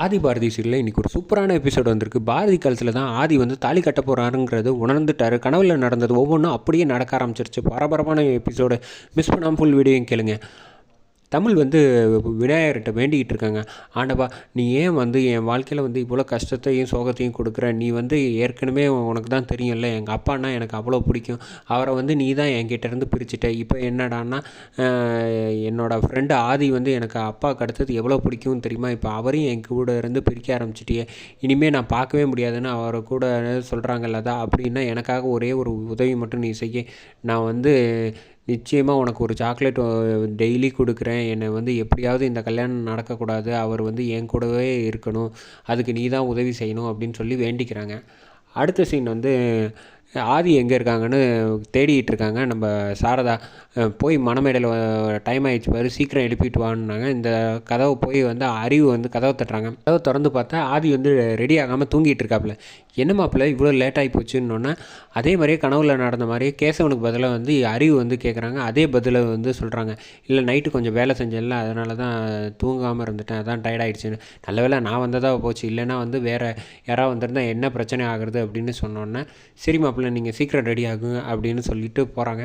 ஆதி பாரதி சீரியலில் இன்றைக்கி ஒரு சூப்பரான எபிசோடு வந்திருக்கு. பாரதி காலத்தில் தான் ஆதி வந்து தாலி கட்ட போகிறாருங்கிறது உணர்ந்துட்டார். கனவுல நடந்தது ஒவ்வொன்றும் அப்படியே நடக்க ஆரம்பிச்சிருச்சு. பரபரப்பான எபிசோடு. மிஸ் பண்ணாமல் ஃபுல் வீடியோயும் கேளுங்க. தமிழ் வந்து விநாயகர்கிட்ட வேண்டிக்கிட்டு இருக்காங்க. ஆண்டவா, நீ ஏன் வந்து என் வாழ்க்கையில் வந்து இவ்வளோ கஷ்டத்தையும் சோகத்தையும் கொடுக்குற? நீ வந்து ஏற்கனவே உனக்கு தான் தெரியும்ல, எங்கள் அப்பான்னா எனக்கு அவ்வளோ பிடிக்கும். அவரை வந்து நீ தான் என்கிட்டேருந்து பிரிச்சுட்ட. இப்போ என்னடான்னா என்னோடய ஃப்ரெண்டு ஆதி வந்து எனக்கு அப்பாவுக்கு அடுத்தது எவ்வளோ பிடிக்கும்னு தெரியுமா? இப்போ அவரையும் என் கூட இருந்து பிரிக்க ஆரம்பிச்சிட்டியே. இனிமேல் நான் பார்க்கவே முடியாதுன்னு அவரை கூட சொல்கிறாங்கல்ல. தான் அப்படின்னா எனக்காக ஒரே ஒரு உதவி மட்டும் நீ செய்ய. நான் வந்து நிச்சயமாக உனக்கு ஒரு சாக்லேட் டெய்லி கொடுக்குறேன். என்னை வந்து எப்படியாவது இந்த கல்யாணம் நடக்கக்கூடாது. அவர் வந்து என் கூடவே இருக்கணும். அதுக்கு நீ தான் உதவி செய்யணும் அப்படின்னு சொல்லி வேண்டிக்கிறாங்க. அடுத்த சீன் வந்து ஆதி எங்கே இருக்காங்கன்னு தேடிகிட்டு இருக்காங்க. நம்ம சாரதா போய் மணமேடையில் டைம் ஆகிடுச்சு பாரு, சீக்கிரம் எழுப்பிட்டு வான்னாங்க. இந்த கதவை போய் வந்து அறிவு வந்து கதவை தட்டுறாங்க. கதவை திறந்து பார்த்தா ஆதி வந்து ரெடி ஆகாமல் தூங்கிட்டு இருக்காப்புல. என்ன மாப்பிள்ள இவ்வளோ லேட் ஆகி போச்சுன்னொன்னே அதே மாதிரியே கனவுல நடந்த மாதிரியே கேசவனுக்கு பதிலாக வந்து அறிவு வந்து கேட்குறாங்க. அதே பதிலை வந்து சொல்கிறாங்க. இல்லை, நைட்டு கொஞ்சம் வேலை செஞ்சேன்ல, அதனால தான் தூங்காமல் இருந்துட்டேன், அதான் டயர்ட் ஆகிடுச்சின்னு. நல்ல வேலை நான் வந்ததாக போச்சு, இல்லைனா வந்து வேறு யாராவது வந்திருந்தால் என்ன பிரச்சனை ஆகுறது அப்படின்னு சொன்னோன்னே, சரி மாப்பிள்ள நீங்கள் சீக்கிரம் ரெடி ஆகுங்க அப்படின்னு சொல்லிட்டு போகிறாங்க.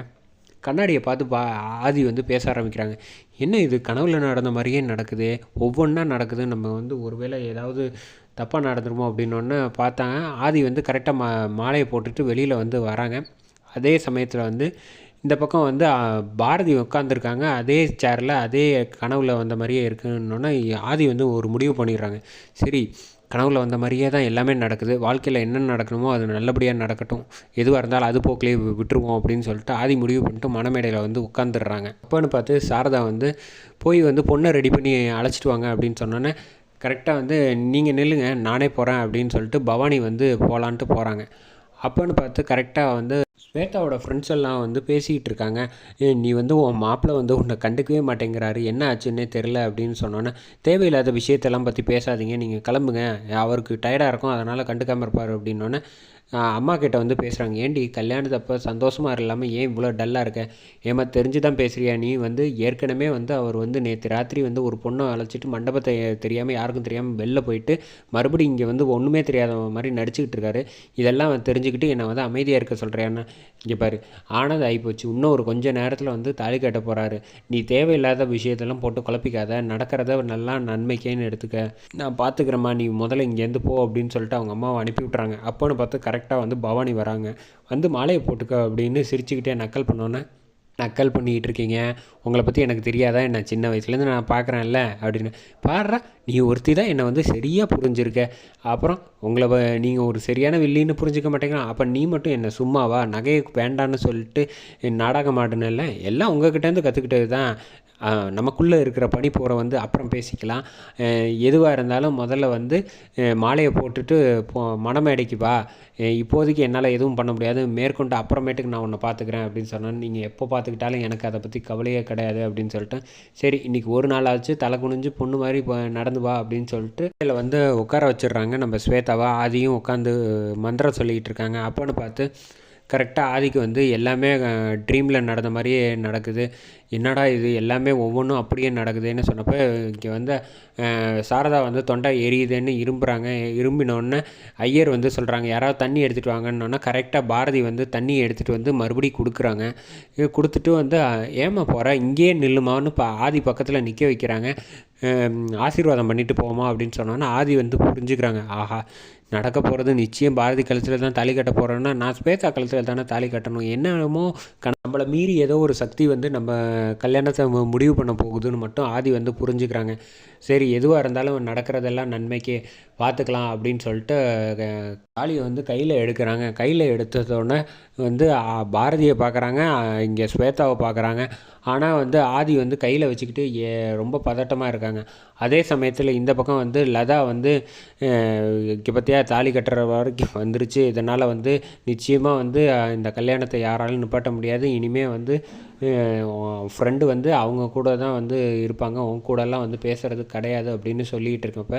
கண்ணாடியை பார்த்து ஆதி வந்து பேச ஆரம்பிக்கிறாங்க. என்ன இது கனவுல நடந்த மாதிரியே நடக்குது, ஒவ்வொன்றா நடக்குது, நம்ம வந்து ஒருவேளை ஏதாவது தப்பாக நடந்துருமோ அப்படின்னோடனே பார்த்தாங்க. ஆதி வந்து கரெக்டாக மாலையை போட்டுட்டு வெளியில் வந்து வராங்க. அதே சமயத்தில் வந்து இந்த பக்கம் வந்து பாரதி உட்காந்துருக்காங்க. அதே சேரில் அதே கனவுல வந்த மாதிரியே இருக்குன்னொன்னே ஆதி வந்து ஒரு முடிவு பண்ணிடுறாங்க. சரி, கனவுல வந்த மாதிரியே தான் எல்லாமே நடக்குது, வாழ்க்கையில் என்னென்ன நடக்கணுமோ அது நல்லபடியாக நடக்கட்டும், எதுவாக இருந்தாலும் அது போக்கிலே விட்டுருவோம் அப்படின்னு சொல்லிட்டு ஆதி முடிவு பண்ணிட்டு மணமேடையில் வந்து உட்காந்துடுறாங்க. அப்போன்னு பார்த்து சாரதா வந்து போய் வந்து பொண்ணை ரெடி பண்ணி அழைச்சிட்டு வாங்க அப்படின்னு சொன்னோன்னே கரெக்டாக வந்து நீங்கள் நில்லுங்க நானே போகிறேன் அப்படின்னு சொல்லிட்டு பவானி வந்து போகலான்ட்டு போகிறாங்க. அப்போன்னு பார்த்து கரெக்டாக வந்து ஸ்வேதாவோட ஃப்ரெண்ட்ஸ் எல்லாம் வந்து பேசிக்கிட்டு இருக்காங்க. நீ வந்து உன் மாப்பிள்ளை வந்து உன்னை கண்டுக்கவே மாட்டேங்கிறாரு, என்ன ஆச்சுன்னே தெரில அப்படின்னு சொன்னோன்னே, தேவையில்லாத விஷயத்தெல்லாம் பற்றி பேசாதீங்க, நீங்கள் கிளம்புங்க, அவருக்கு டயர்டாக இருக்கும் அதனால் கண்டுக்காமல் இருப்பார் அப்படின்னோடனே அம்மா கிட்ட வந்து பேசுகிறாங்க. ஏண்டி கல்யாணத்தப்போ சந்தோஷமாக இல்லாமல் ஏன் இவ்வளோ டல்லாக இருக்க? ஏமா தெரிஞ்சு தான் பேசுகிறியா? நீ வந்து ஏற்கனவே வந்து அவர் வந்து நேற்று ராத்திரி வந்து ஒரு பொண்ணை அழைச்சிட்டு மண்டபத்தை தெரியாமல் யாருக்கும் தெரியாமல் வெளில போயிட்டு மறுபடியும் இங்கே வந்து ஒன்றுமே தெரியாத மாதிரி நடிச்சுக்கிட்டு இருக்காரு. இதெல்லாம் தெரிஞ்சுக்கிட்டு என்னை வந்து அமைதியாக இருக்க சொல்கிறேன்னா, இங்கே பாரு ஆனது ஆகிப்போச்சு, இன்னும் ஒரு கொஞ்சம் நேரத்தில் வந்து தாலி கட்ட போகிறாரு, நீ தேவையில்லாத விஷயத்தெல்லாம் போட்டு குழப்பிக்காத, நடக்கிறத நல்லா நன்மைக்கேன்னு எடுத்துக்க, நான் பார்த்துக்கிறேம்மா, நீ முதல்ல இங்கேருந்து போ அப்படின்னு சொல்லிட்டு அவங்க அம்மாவை அனுப்பி விட்றாங்க. அப்போன்னு பார்த்து கரெக்டாக வந்து பவானி வராங்க. வந்து மாலையை போட்டுக்க அப்படின்னு சிரிச்சுக்கிட்டே நக்கல் பண்ணோன்னே, நக்கல் பண்ணிக்கிட்டு இருக்கீங்க, உங்களை பற்றி எனக்கு தெரியாதா என்ன, சின்ன வயசுலேருந்து நான் பார்க்குறேன்ல அப்படின்னு. பாடுறா, நீ ஒருத்தி தான் என்னை வந்து சரியாக புரிஞ்சிருக்க, அப்புறம் உங்களை நீங்கள் ஒரு சரியான வில்லின்னு புரிஞ்சிக்க மாட்டேங்கிறான், அப்போ நீ மட்டும் என்ன சும்மாவா, நகையை வேண்டான்னு சொல்லிட்டு நாடகம் ஆடுனல்ல, எல்லாம் உங்ககிட்டேருந்து கற்றுக்கிட்டது தான். நமக்குள்ளே இருக்கிற பனிப்போரை வந்து அப்புறம் பேசிக்கலாம், எதுவாக இருந்தாலும் முதல்ல வந்து மாலையை போட்டுட்டு மணமேடைக்கு வா, இப்போதைக்கு என்னால் எதுவும் பண்ண முடியாது, மேற்கொண்டு அப்புறமேட்டுக்கு நான் உன்னை பார்த்துக்கிறேன் அப்படின்னு சொன்னேன். நீங்கள் எப்போ பார்த்துக்கிட்டாலும் எனக்கு அதை பற்றி கவலையே கிடையாது அப்படின்னு சொல்லிட்டு, சரி இன்றைக்கி ஒரு நாள் ஆச்சு, தலை குனிஞ்சு பொண்ணு மாதிரி நடந்து வா அப்படின்னு சொல்லிட்டு இதில் வந்து உட்கார வச்சிடுறாங்க. நம்ம ஸ்வேதாவா ஆதியும் உட்காந்து மந்திரம் சொல்லிக்கிட்டு இருக்காங்க. அப்போன்னு பார்த்து கரெக்டாக ஆதிக்கு வந்து எல்லாமே ட்ரீமில் நடந்த மாதிரியே நடக்குது. என்னடா இது எல்லாமே ஒவ்வொன்றும் அப்படியே நடக்குதுன்னு சொன்னப்போ இங்கே வந்து சாரதா வந்து தொண்டை எரியுதுன்னு இரும்பினோடனே ஐயர் வந்து சொல்கிறாங்க, யாராவது தண்ணி எடுத்துகிட்டு வாங்கன்னொன்னே கரெக்டாக பாரதி வந்து தண்ணி எடுத்துகிட்டு வந்து மறுபடியும் கொடுக்குறாங்க. கொடுத்துட்டு வந்து ஏமா போகிற, இங்கேயே நில்லுமான்னு ஆதி பக்கத்தில் நிற்க வைக்கிறாங்க. ஆசீர்வாதம் பண்ணிட்டு போவோமா அப்படின்னு சொன்னோன்னா ஆதி வந்து புரிஞ்சுக்கிறாங்க. ஆஹா, நடக்க போகிறது நிச்சயம் பாரதி கழுத்தில் தான் தாலி கட்ட போகிறோன்னா நான் ஸ்வேதா கழுத்தில் தானே தாலி கட்டணும், என்னமோ நம்மளை மீறி ஏதோ ஒரு சக்தி வந்து நம்ம கல்யாணத்தை முடிவு பண்ண போகுதுன்னு மட்டும் ஆதி வந்து புரிஞ்சுக்கிறாங்க. சரி, எதுவாக இருந்தாலும் நடக்கிறதெல்லாம் நன்மைக்கு பார்த்துக்கலாம் அப்படின்னு சொல்லிட்டு தாலியை வந்து கையில் எடுக்கிறாங்க. கையில் எடுத்ததோடனே வந்து பாரதியை பார்க்குறாங்க, இங்கே ஸ்வேதாவை பார்க்குறாங்க. ஆனால் வந்து ஆதி வந்து கையில் வச்சுக்கிட்டு ரொம்ப பதட்டமாக இருக்காங்க. அதே சமயத்தில் இந்த பக்கம் வந்து லதா வந்து இங்கே பற்றியா தாலி கட்டுற வரைக்கும் வந்துருச்சு, இதனால் வந்து நிச்சயமாக வந்து இந்த கல்யாணத்தை யாராலும் நிப்பாட்ட முடியாது, இனிமேல் வந்து ஃப்ரெண்டு வந்து அவங்க கூட தான் வந்து இருப்பாங்க, அவங்க கூடலாம் வந்து பேசுகிறது கிடையாது அப்படின்னு சொல்லிகிட்டு இருக்கப்ப,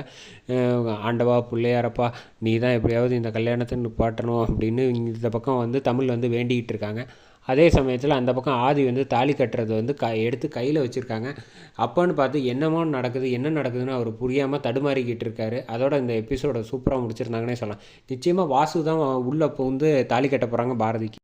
ஆண்டவா பிள்ளையாரப்பா நீ தான் எப்படியாவது இந்த கல்யாணத்தை நிப்பாட்டணும் அப்படின்னு இந்த பக்கம் வந்து தமிழ் வந்து வேண்டிகிட்டு இருக்காங்க. அதே சமயத்தில் அந்த பக்கம் ஆதி வந்து தாலி கட்டுறது வந்து எடுத்து கையில் வச்சுருக்காங்க. அப்போன்னு பார்த்து என்னமோ நடக்குது, என்ன நடக்குதுன்னு அவர் புரியாமல் தடுமாறிக்கிட்டு இருக்காரு. அதோட இந்த எபிசோடை சூப்பராக முடிச்சிருந்தாங்கன்னே சொல்லலாம். நிச்சயமாக வாசு தான் உள்ளே வந்து தாலி கட்ட போகிறாங்க பாரதிக்கு.